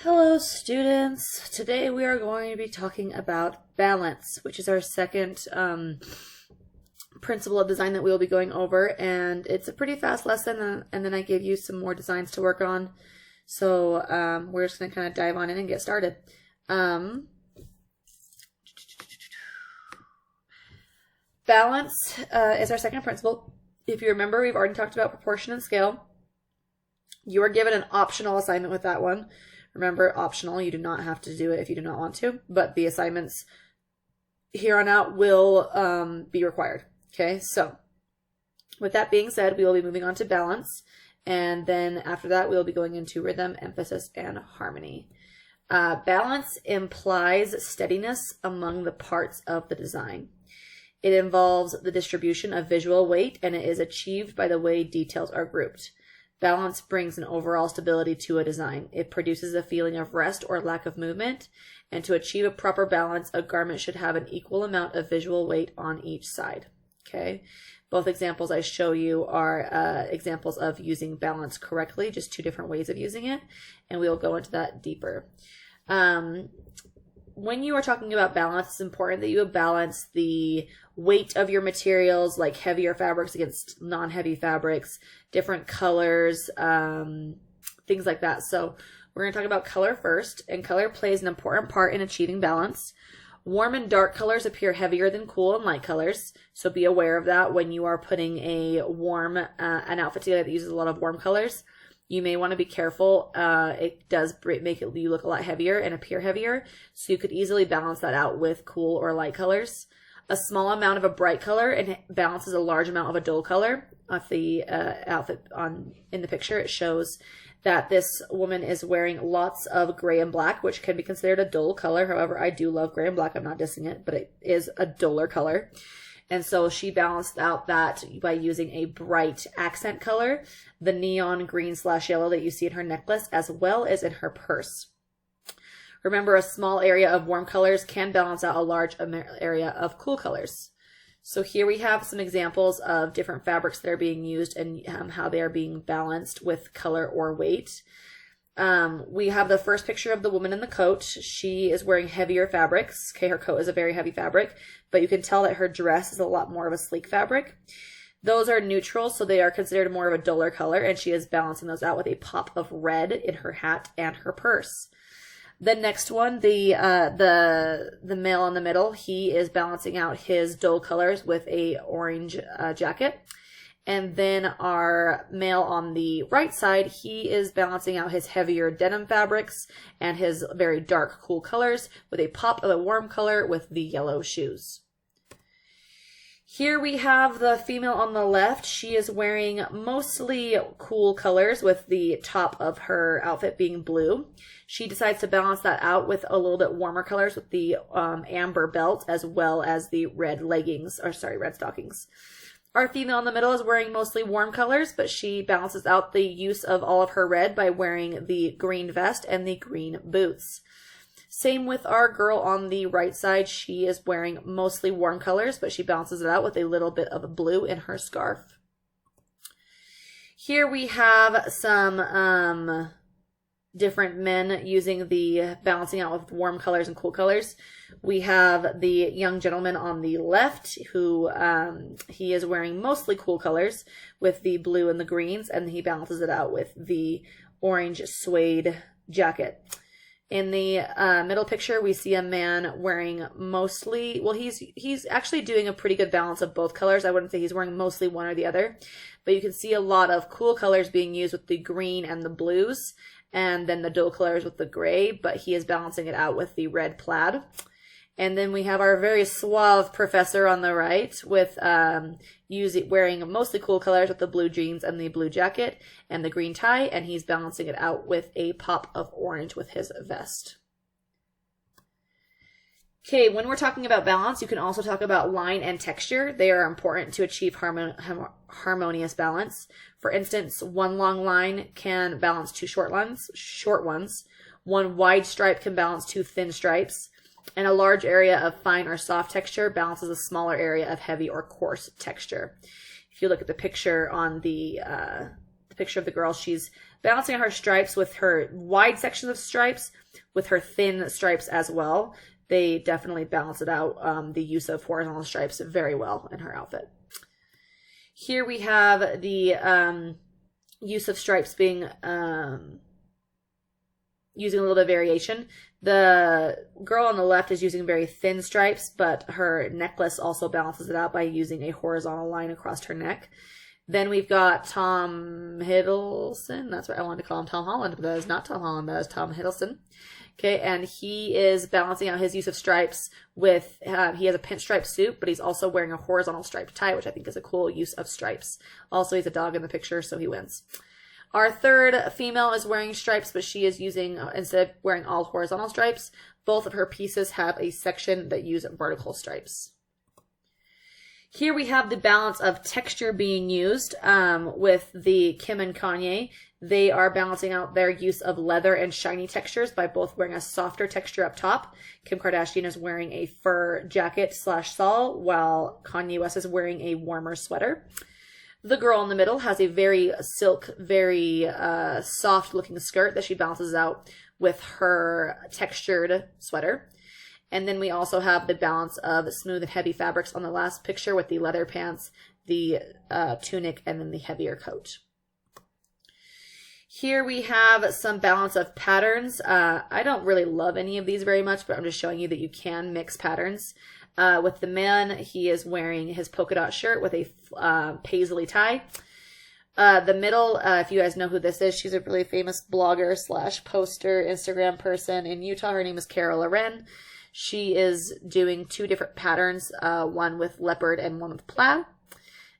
Hello students! Today we are going to be talking about balance, which is our second principle of design that we will be going over, and it's a pretty fast lesson, and then I gave you some more designs to work on. So we're just going to kind of dive on in and get started. Balance is our second principle. If you remember, we've already talked about proportion and scale. You are given an optional assignment with that one. Remember, optional, you do not have to do it if you do not want to, but the assignments here on out will be required. Okay, so with that being said, we will be moving on to balance, and then after that, we will be going into rhythm, emphasis, and harmony. Balance implies steadiness among the parts of the design. It involves the distribution of visual weight, and it is achieved by the way details are grouped. Balance brings an overall stability to a design. It produces a feeling of rest or lack of movement, and to achieve a proper balance, a garment should have an equal amount of visual weight on each side. Okay, both examples I show you are examples of using balance correctly, just two different ways of using it, and we will go into that deeper. When you are talking about balance, it's important that you balance the weight of your materials, like heavier fabrics against non-heavy fabrics, different colors, things like that. So we're going to talk about color first, and color plays an important part in achieving balance. Warm and dark colors appear heavier than cool and light colors, so be aware of that when you are putting a warm an outfit together that uses a lot of warm colors. You may want to be careful. It does make you look a lot heavier and appear heavier, so you could easily balance that out with cool or light colors. A small amount of a bright color and balances a large amount of a dull color. Of the outfit in the picture, it shows that this woman is wearing lots of gray and black, which can be considered a dull color. However, I do love gray and black. I'm not dissing it, but it is a duller color. And so she balanced out that by using a bright accent color, the neon green/yellow that you see in her necklace, as well as in her purse. Remember, a small area of warm colors can balance out a large area of cool colors. So here we have some examples of different fabrics that are being used and how they are being balanced with color or weight. We have the first picture of the woman in the coat. She is wearing heavier fabrics. Okay, her coat is a very heavy fabric, but you can tell that her dress is a lot more of a sleek fabric. Those are neutral, so they are considered more of a duller color, and she is balancing those out with a pop of red in her hat and her purse. The next one, the male in the middle, he is balancing out his dull colors with a orange jacket. And then our male on the right side, he is balancing out his heavier denim fabrics and his very dark, cool colors with a pop of a warm color with the yellow shoes. Here we have the female on the left. She is wearing mostly cool colors with the top of her outfit being blue. She decides to balance that out with a little bit warmer colors with the amber belt as well as the red red stockings. Our female in the middle is wearing mostly warm colors, but she balances out the use of all of her red by wearing the green vest and the green boots. Same with our girl on the right side. She is wearing mostly warm colors, but she balances it out with a little bit of blue in her scarf. Here we have some different men using the balancing out with warm colors and cool colors. We have the young gentleman on the left who he is wearing mostly cool colors with the blue and the greens, and he balances it out with the orange suede jacket. In the middle picture, we see a man wearing mostly, well, he's actually doing a pretty good balance of both colors. I wouldn't say he's wearing mostly one or the other, but you can see a lot of cool colors being used with the green and the blues, and then the dull colors with the gray, but he is balancing it out with the red plaid. And then we have our very suave professor on the right with wearing mostly cool colors with the blue jeans and the blue jacket and the green tie, and he's balancing it out with a pop of orange with his vest. Okay, when we're talking about balance, you can also talk about line and texture. They are important to achieve harmonious balance. For instance, one long line can balance two short ones. One wide stripe can balance two thin stripes. And a large area of fine or soft texture balances a smaller area of heavy or coarse texture. If you look at the picture on the picture of the girl, she's balancing out her stripes with her wide sections of stripes, with her thin stripes as well. They definitely balance it out, the use of horizontal stripes very well in her outfit. Here we have the use of stripes being using a little bit of variation. The girl on the left is using very thin stripes, but her necklace also balances it out by using a horizontal line across her neck. Then we've got Tom Hiddleston. That's what I wanted to call him, Tom Holland, but that is not Tom Holland. That is Tom Hiddleston. Okay, and he is balancing out his use of stripes with, he has a pinstripe suit, but he's also wearing a horizontal striped tie, which I think is a cool use of stripes. Also, he's a dog in the picture, so he wins. Our third female is wearing stripes, but she is using, instead of wearing all horizontal stripes, both of her pieces have a section that use vertical stripes. Here we have the balance of texture being used with the Kim and Kanye. They are balancing out their use of leather and shiny textures by both wearing a softer texture up top. Kim Kardashian is wearing a fur jacket / shawl, while Kanye West is wearing a warmer sweater. The girl in the middle has a very silk, very soft looking skirt that she balances out with her textured sweater. And then we also have the balance of smooth and heavy fabrics on the last picture with the leather pants, the tunic, and then the heavier coat. Here we have some balance of patterns. I don't really love any of these very much, but I'm just showing you that you can mix patterns. With the man, he is wearing his polka dot shirt with a paisley tie. The middle, if you guys know who this is, she's a really famous blogger / poster Instagram person in Utah. Her name is Carol Loren. She is doing two different patterns, one with leopard and one with plaid.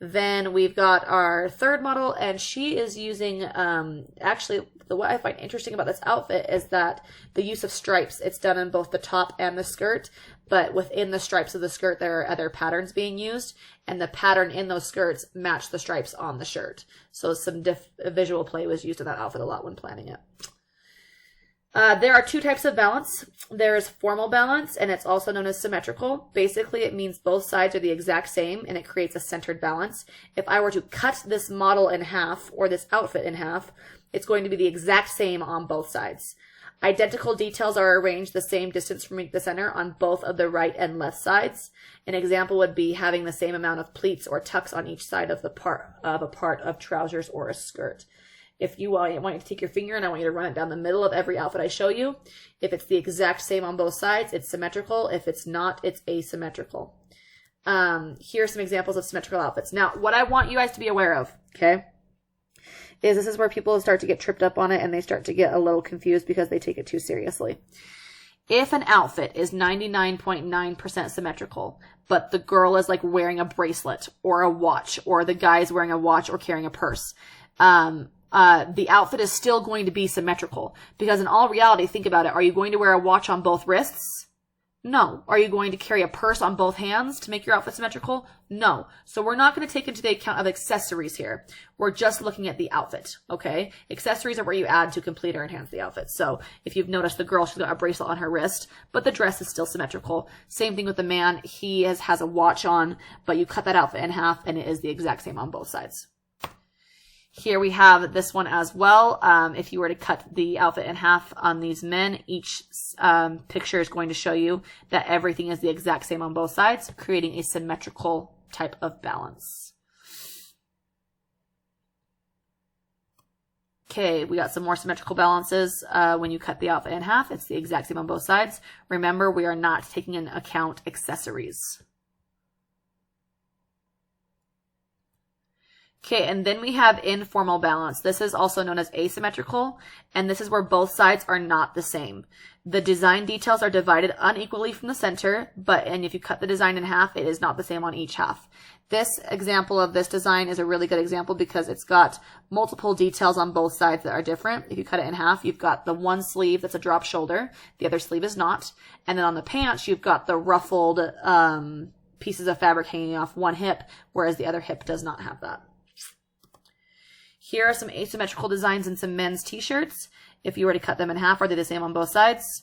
Then we've got our third model, and she is using, actually, what I find interesting about this outfit is that the use of stripes, it's done in both the top and the skirt, but within the stripes of the skirt, there are other patterns being used, and the pattern in those skirts match the stripes on the shirt. So some visual play was used in that outfit a lot when planning it. There are two types of balance. There is formal balance, and it's also known as symmetrical. Basically, it means both sides are the exact same, and it creates a centered balance. If I were to cut this model in half, or this outfit in half, it's going to be the exact same on both sides. Identical details are arranged the same distance from the center on both of the right and left sides. An example would be having the same amount of pleats or tucks on each side of a part of trousers or a skirt. If you want, I want you to take your finger and I want you to run it down the middle of every outfit I show you. If it's the exact same on both sides, it's symmetrical. If it's not, it's asymmetrical. Here are some examples of symmetrical outfits. Now, what I want you guys to be aware of, okay, is this is where people start to get tripped up on it and they start to get a little confused because they take it too seriously. If an outfit is 99.9% symmetrical, but the girl is like wearing a bracelet or a watch, or the guy's wearing a watch or carrying a purse, the outfit is still going to be symmetrical, because in all reality, think about it. Are you going to wear a watch on both wrists? No. Are you going to carry a purse on both hands to make your outfit symmetrical? No. So we're not going to take into the account of accessories here. We're just looking at the outfit, okay? Accessories are where you add to complete or enhance the outfit. So if you've noticed, the girl, she's got a bracelet on her wrist, but the dress is still symmetrical. Same thing with the man. He has a watch on, but you cut that outfit in half and it is the exact same on both sides. Here we have this one as well. If you were to cut the outfit in half on these men, each picture is going to show you that everything is the exact same on both sides, creating a symmetrical type of balance. Okay, we got some more symmetrical balances. When you cut the outfit in half, it's the exact same on both sides. Remember, we are not taking into account accessories. Okay, and then we have informal balance. This is also known as asymmetrical, and this is where both sides are not the same. The design details are divided unequally from the center, and if you cut the design in half, it is not the same on each half. This example of this design is a really good example because it's got multiple details on both sides that are different. If you cut it in half, you've got the one sleeve that's a drop shoulder, the other sleeve is not, and then on the pants, you've got the ruffled pieces of fabric hanging off one hip, whereas the other hip does not have that. Here are some asymmetrical designs in some men's t-shirts. If you were to cut them in half, are they the same on both sides?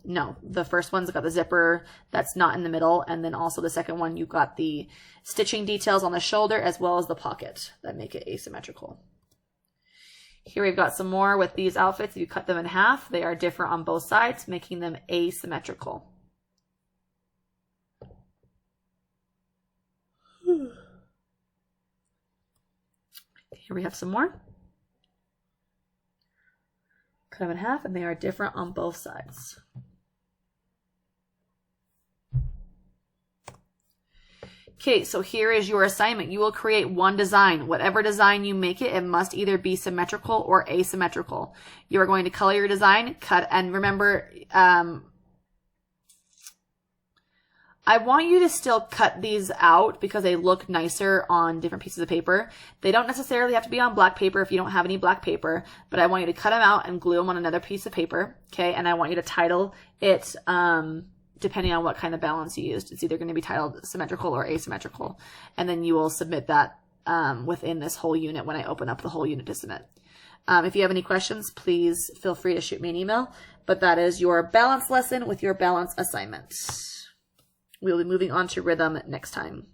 No. The first one's got the zipper that's not in the middle, and then also the second one, you've got the stitching details on the shoulder as well as the pocket that make it asymmetrical. Here we've got some more with these outfits. If you cut them in half, they are different on both sides, making them asymmetrical. Here we have some more. Cut them in half, and they are different on both sides. Okay, so here is your assignment. You will create one design. Whatever design you make it, it must either be symmetrical or asymmetrical. You are going to color your design, cut, and remember, I want you to still cut these out because they look nicer on different pieces of paper. They don't necessarily have to be on black paper if you don't have any black paper, but I want you to cut them out and glue them on another piece of paper, okay? And I want you to title it, depending on what kind of balance you used. It's either going to be titled symmetrical or asymmetrical. And then you will submit that within this whole unit when I open up the whole unit to submit. If you have any questions, please feel free to shoot me an email. But that is your balance lesson with your balance assignment. We will be moving on to rhythm next time.